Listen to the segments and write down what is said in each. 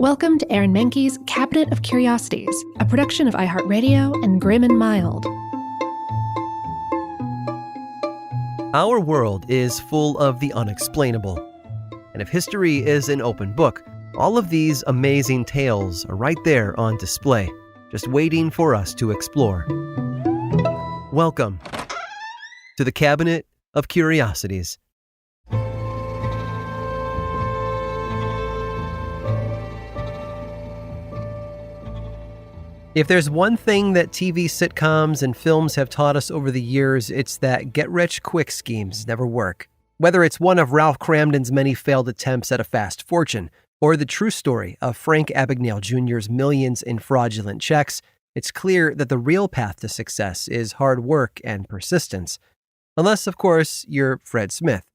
Welcome to Aaron Mahnke's Cabinet of Curiosities, a production of iHeartRadio and Grim and Mild. Our world is full of the unexplainable. And if history is an open book, all of these amazing tales are right there on display, just waiting for us to explore. Welcome to the Cabinet of Curiosities. If there's one thing that TV sitcoms and films have taught us over the years, it's that get-rich-quick schemes never work. Whether it's one of Ralph Cramden's many failed attempts at a fast fortune, or the true story of Frank Abagnale Jr.'s millions in fraudulent checks, it's clear that the real path to success is hard work and persistence. Unless, of course, you're Fred Smith.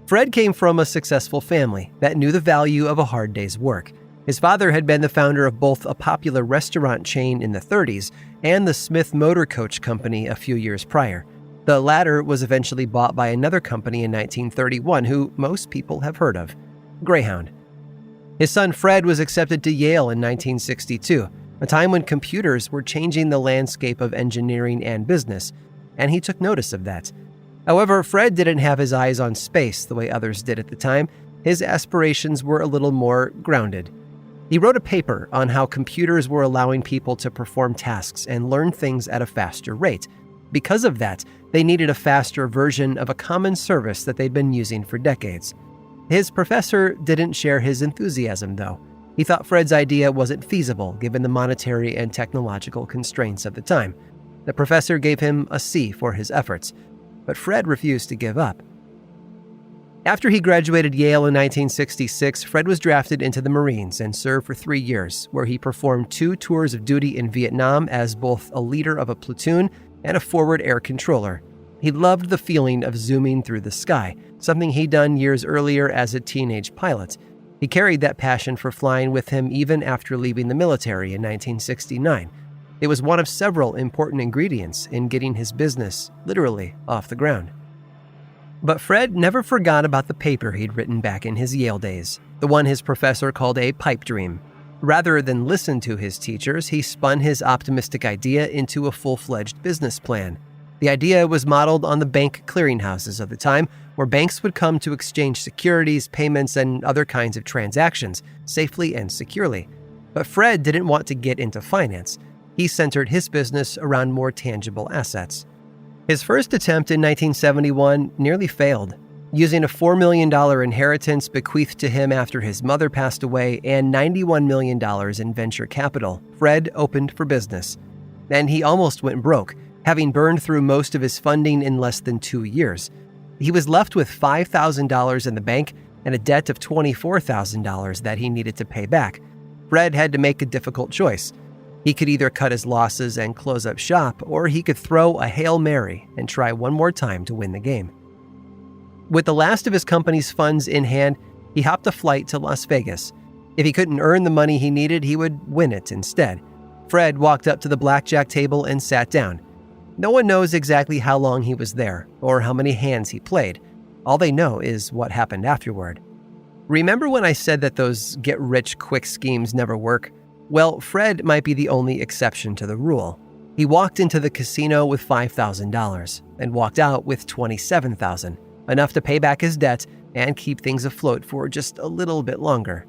Fred came from a successful family that knew the value of a hard day's work. His father had been the founder of both a popular restaurant chain in the 30s and the Smith Motor Coach Company a few years prior. The latter was eventually bought by another company in 1931 who most people have heard of, Greyhound. His son Fred was accepted to Yale in 1962, a time when computers were changing the landscape of engineering and business, and he took notice of that. However, Fred didn't have his eyes on space the way others did at the time. His aspirations were a little more grounded. He wrote a paper on how computers were allowing people to perform tasks and learn things at a faster rate. Because of that, they needed a faster version of a common service that they'd been using for decades. His professor didn't share his enthusiasm, though. He thought Fred's idea wasn't feasible given the monetary and technological constraints of the time. The professor gave him a C for his efforts, but Fred refused to give up. After he graduated Yale in 1966, Fred was drafted into the Marines and served for 3 years, where he performed 2 tours of duty in Vietnam as both a leader of a platoon and a forward air controller. He loved the feeling of zooming through the sky, something he'd done years earlier as a teenage pilot. He carried that passion for flying with him even after leaving the military in 1969. It was one of several important ingredients in getting his business literally off the ground. But Fred never forgot about the paper he'd written back in his Yale days, the one his professor called a pipe dream. Rather than listen to his teachers, he spun his optimistic idea into a full-fledged business plan. The idea was modeled on the bank clearinghouses of the time, where banks would come to exchange securities, payments, and other kinds of transactions safely and securely. But Fred didn't want to get into finance. He centered his business around more tangible assets. His first attempt in 1971 nearly failed. Using a $4 million inheritance bequeathed to him after his mother passed away and $91 million in venture capital, Fred opened for business. And he almost went broke, having burned through most of his funding in less than 2 years. He was left with $5,000 in the bank and a debt of $24,000 that he needed to pay back. Fred had to make a difficult choice. He could either cut his losses and close up shop, or he could throw a Hail Mary and try one more time to win the game. With the last of his company's funds in hand, he hopped a flight to Las Vegas. If he couldn't earn the money he needed, he would win it instead. Fred walked up to the blackjack table and sat down. No one knows exactly how long he was there, or how many hands he played. All they know is what happened afterward. Remember when I said that those get-rich-quick schemes never work? Well, Fred might be the only exception to the rule. He walked into the casino with $5,000 and walked out with $27,000, enough to pay back his debt and keep things afloat for just a little bit longer.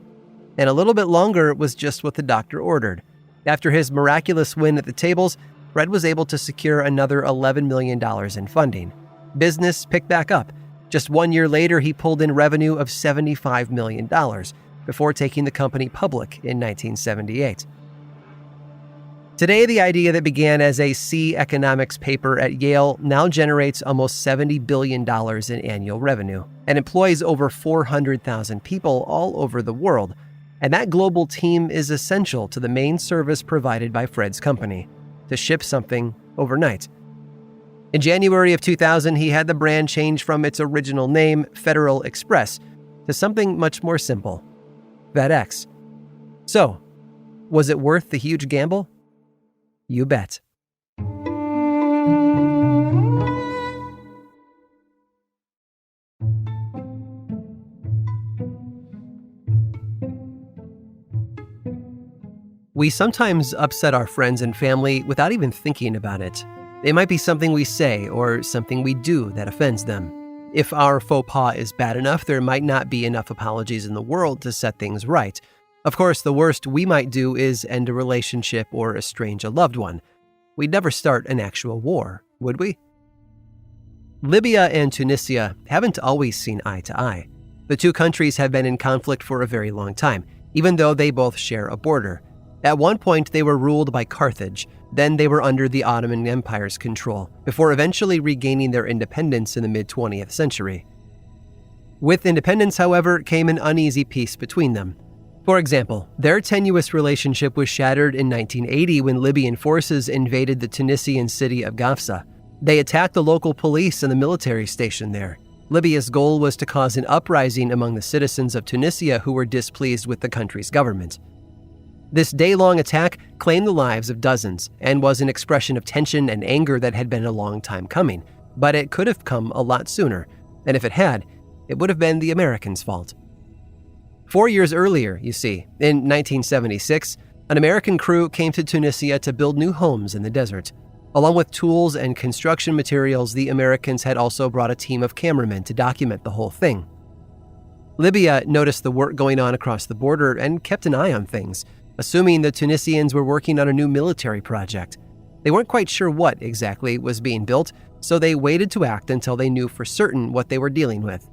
And a little bit longer was just what the doctor ordered. After his miraculous win at the tables, Fred was able to secure another $11 million in funding. Business picked back up. Just 1 year later, he pulled in revenue of $75 million, before taking the company public in 1978. Today, the idea that began as a C economics paper at Yale now generates almost $70 billion in annual revenue and employs over 400,000 people all over the world. And that global team is essential to the main service provided by Fred's company, to ship something overnight. In January of 2000, he had the brand change from its original name, Federal Express, to something much more simple, FedEx. So, was it worth the huge gamble? You bet. We sometimes upset our friends and family without even thinking about it. It might be something we say or something we do that offends them. If our faux pas is bad enough, there might not be enough apologies in the world to set things right. Of course, the worst we might do is end a relationship or estrange a loved one. We'd never start an actual war, would we? Libya and Tunisia haven't always seen eye to eye. The two countries have been in conflict for a very long time, even though they both share a border. At one point, they were ruled by Carthage. Then they were under the Ottoman Empire's control, before eventually regaining their independence in the mid-20th century. With independence, however, came an uneasy peace between them. For example, their tenuous relationship was shattered in 1980 when Libyan forces invaded the Tunisian city of Gafsa. They attacked the local police and the military station there. Libya's goal was to cause an uprising among the citizens of Tunisia who were displeased with the country's government. This day-long attack claimed the lives of dozens and was an expression of tension and anger that had been a long time coming, but it could have come a lot sooner, and if it had, it would have been the Americans' fault. 4 years earlier, you see, in 1976, an American crew came to Tunisia to build new homes in the desert. Along with tools and construction materials, the Americans had also brought a team of cameramen to document the whole thing. Libya noticed the work going on across the border and kept an eye on things, assuming the Tunisians were working on a new military project. They weren't quite sure what exactly was being built, so they waited to act until they knew for certain what they were dealing with.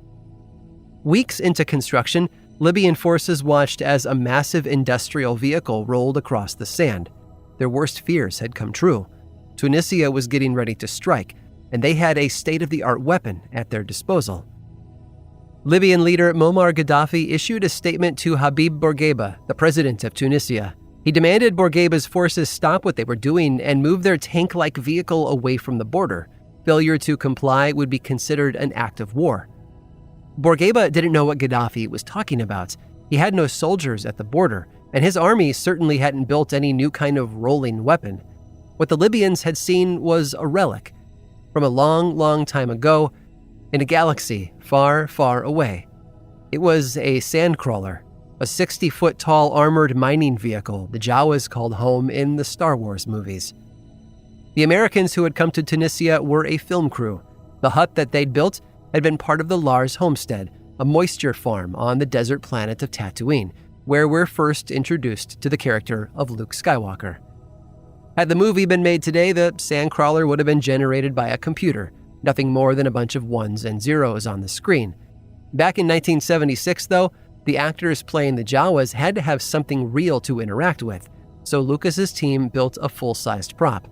Weeks into construction, Libyan forces watched as a massive industrial vehicle rolled across the sand. Their worst fears had come true. Tunisia was getting ready to strike, and they had a state-of-the-art weapon at their disposal. Libyan leader Muammar Gaddafi issued a statement to Habib Bourguiba, the president of Tunisia. He demanded Bourguiba's forces stop what they were doing and move their tank-like vehicle away from the border. Failure to comply would be considered an act of war. Bourguiba didn't know what Gaddafi was talking about. He had no soldiers at the border, and his army certainly hadn't built any new kind of rolling weapon. What the Libyans had seen was a relic from a long, long time ago, in a galaxy far, far away. It was a sandcrawler, a 60-foot-tall armored mining vehicle the Jawas called home in the Star Wars movies. The Americans who had come to Tunisia were a film crew. The hut that they'd built had been part of the Lars homestead, a moisture farm on the desert planet of Tatooine, where we're first introduced to the character of Luke Skywalker. Had the movie been made today, the sandcrawler would have been generated by a computer, nothing more than a bunch of ones and zeros on the screen. Back in 1976, though, the actors playing the Jawas had to have something real to interact with, so Lucas's team built a full-sized prop.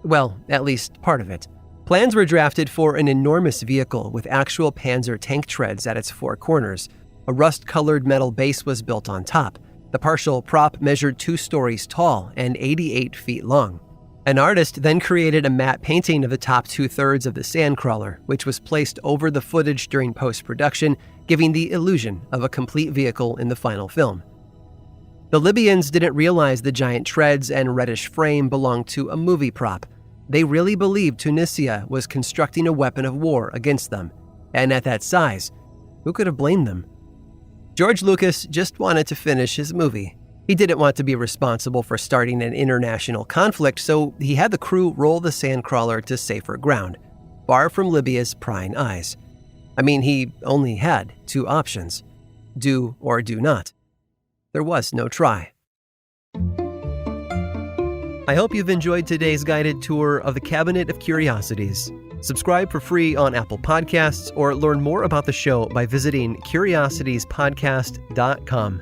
Well, at least part of it. Plans were drafted for an enormous vehicle with actual Panzer tank treads at its four corners. A rust-colored metal base was built on top. The partial prop measured 2 stories tall and 88 feet long. An artist then created a matte painting of the top 2/3 of the sandcrawler, which was placed over the footage during post-production, giving the illusion of a complete vehicle in the final film. The Libyans didn't realize the giant treads and reddish frame belonged to a movie prop. They really believed Tunisia was constructing a weapon of war against them. And at that size, who could have blamed them? George Lucas just wanted to finish his movie. He didn't want to be responsible for starting an international conflict, so he had the crew roll the sandcrawler to safer ground, far from Libya's prying eyes. I mean, he only had 2 options: do or do not. There was no try. I hope you've enjoyed today's guided tour of the Cabinet of Curiosities. Subscribe for free on Apple Podcasts or learn more about the show by visiting curiositiespodcast.com.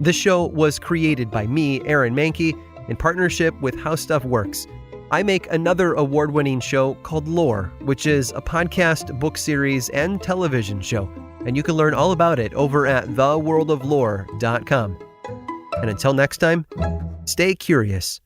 This show was created by me, Aaron Mahnke, in partnership with How Stuff Works. I make another award-winning show called Lore, which is a podcast, book series, and television show, and you can learn all about it over at theworldoflore.com. And until next time, stay curious.